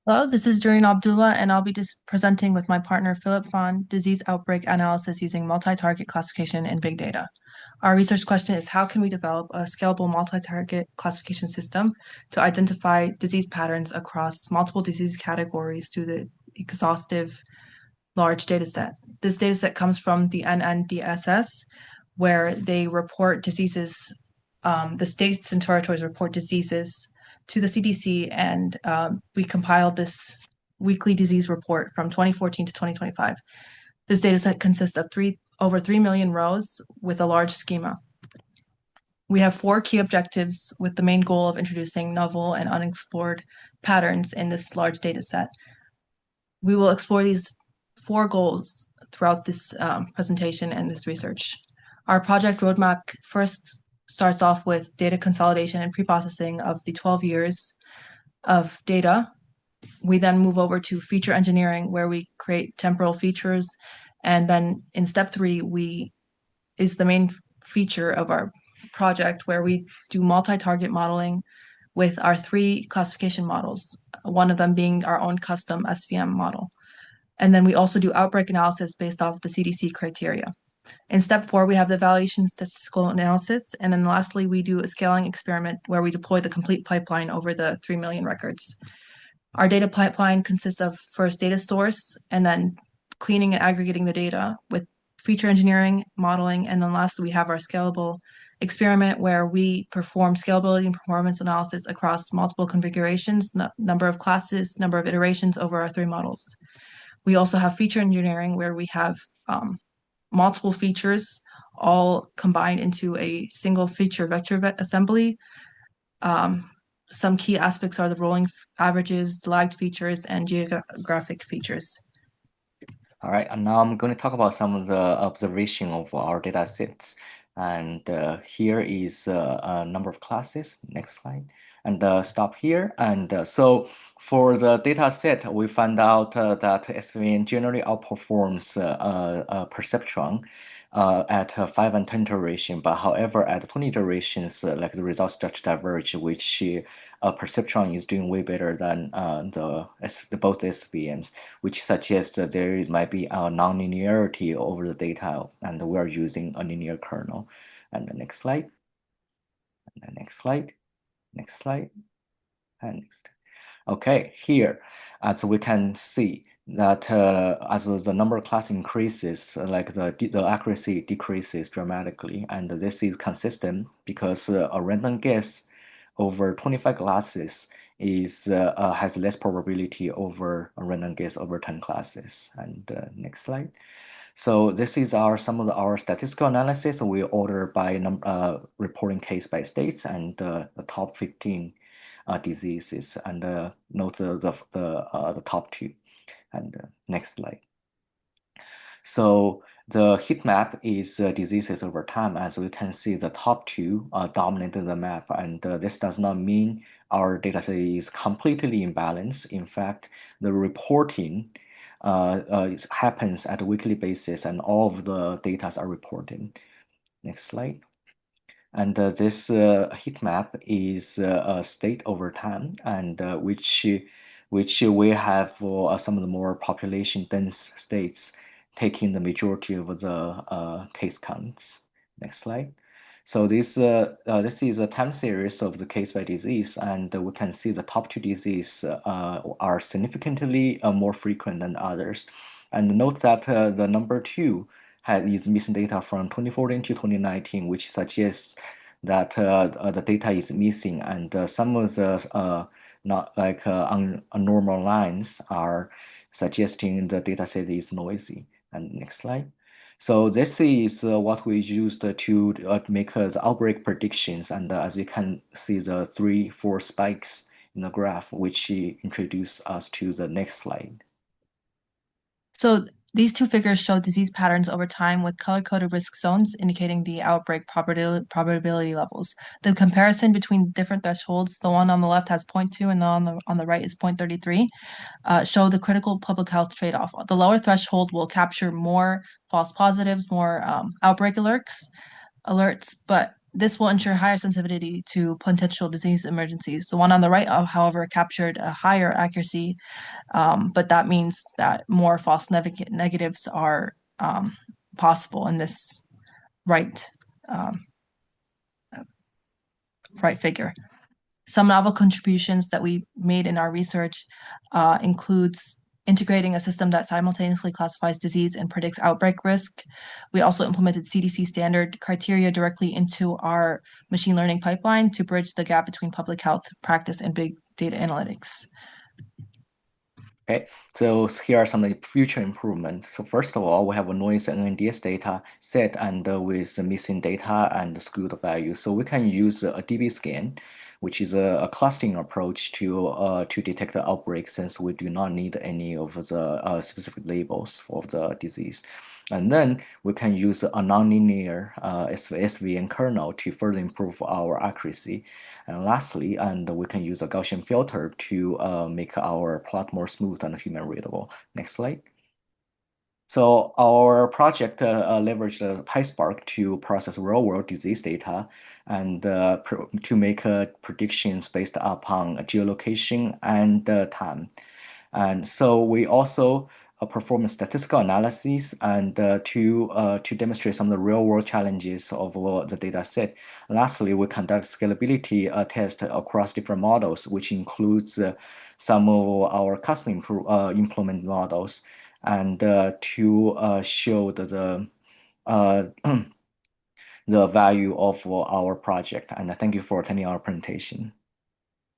Hello, this is Doreen Abdullah, and I'll be presenting with my partner Philip Fon, disease outbreak analysis using multi-target classification and big data. Our research question is how can we develop a scalable multi-target classification system to identify disease patterns across multiple disease categories through the exhaustive large data set. This data set comes from the NNDSS, where they report diseases, the states and territories report diseases to the CDC, and we compiled this weekly disease report from 2014 to 2025. This data set consists of over 3 million rows with a large schema. We have four key objectives with the main goal of introducing novel and unexplored patterns in this large data set. We will explore these four goals throughout this presentation and this research. Our project roadmap first starts off with data consolidation and preprocessing of the 12 years of data. We then move over to feature engineering, where we create temporal features. And then in step 3, is the main feature of our project, where we do multi-target modeling with our 3 classification models, one of them being our own custom SVM model. And then we also do outbreak analysis based off the CDC criteria. In step 4, we have the evaluation statistical analysis. And then lastly, we do a scaling experiment where we deploy the complete pipeline over the 3 million records. Our data pipeline consists of first data source and then cleaning and aggregating the data with feature engineering, modeling, and then lastly, we have our scalable experiment where we perform scalability and performance analysis across multiple configurations, number of classes, number of iterations over our 3 models. We also have feature engineering where we have multiple features all combined into a single feature vector assembly. Some key aspects are the rolling averages, lagged features, and geographic features. All right, and now I'm going to talk about some of the observation of our data sets. And here is a number of classes. Next slide. And stop here. And so for the data set, we found out that SVN generally outperforms perceptron at 5 and 10 iteration, but however, at 20 iterations, like the results start to diverge, which perceptron is doing way better than both SVMs, which suggests that there might be a non-linearity over the data, and we are using a linear kernel. And the next slide, and the next slide, next slide, and next. Okay, here, as we can see, that as the number of class increases, like the accuracy decreases dramatically, and this is consistent because a random guess over 25 classes has less probability over a random guess over 10 classes. And next slide. So this is some of our statistical analysis. We order by reporting case by states and the top 15 diseases, and note the top 2. And next slide. So the heat map is diseases over time. As we can see, the top 2 dominated the map, and this does not mean our data set is completely imbalanced. In fact, the reporting happens at a weekly basis, and all of the data are reported. Next slide. And this heat map is a state over time, and which we have some of the more population dense states taking the majority of the case counts. Next slide. So this is a time series of the case by disease, and we can see the top 2 diseases are significantly more frequent than others. And note that the number 2 is missing data from 2014 to 2019, which suggests that the data is missing, and some of the not like normal lines are suggesting the data set is noisy. And next slide. So this is what we used to make the outbreak predictions, and as you can see, the 3-4 spikes in the graph, which introduce us to the next slide. So these 2 figures show disease patterns over time with color-coded risk zones indicating the outbreak probability levels. The comparison between different thresholds, the one on the left has 0.2 and the on the right is 0.33, show the critical public health trade-off. The lower threshold will capture more false positives, more outbreak alerts, but This will ensure higher sensitivity to potential disease emergencies. The one on the right, however, captured a higher accuracy, but that means that more false negatives are possible in this right right figure. Some novel contributions that we made in our research includes integrating a system that simultaneously classifies disease and predicts outbreak risk. We also implemented CDC standard criteria directly into our machine learning pipeline to bridge the gap between public health practice and big data analytics. Okay, so here are some of the future improvements. So first of all, we have a noise and NDS data set and with the missing data and skewed value. So we can use a DB scan, which is a clustering approach to detect the outbreak, since we do not need any of the specific labels for the disease. And then we can use a nonlinear SVN kernel to further improve our accuracy. And lastly, we can use a Gaussian filter to make our plot more smooth and human readable. Next slide. So our project leveraged PySpark to process real-world disease data and to make predictions based upon geolocation and time. And so we also perform statistical analysis and to demonstrate some of the real-world challenges of the data set. Lastly, we conduct scalability tests across different models, which includes some of our custom implement models, and to show the the value of our project. And thank you for attending our presentation.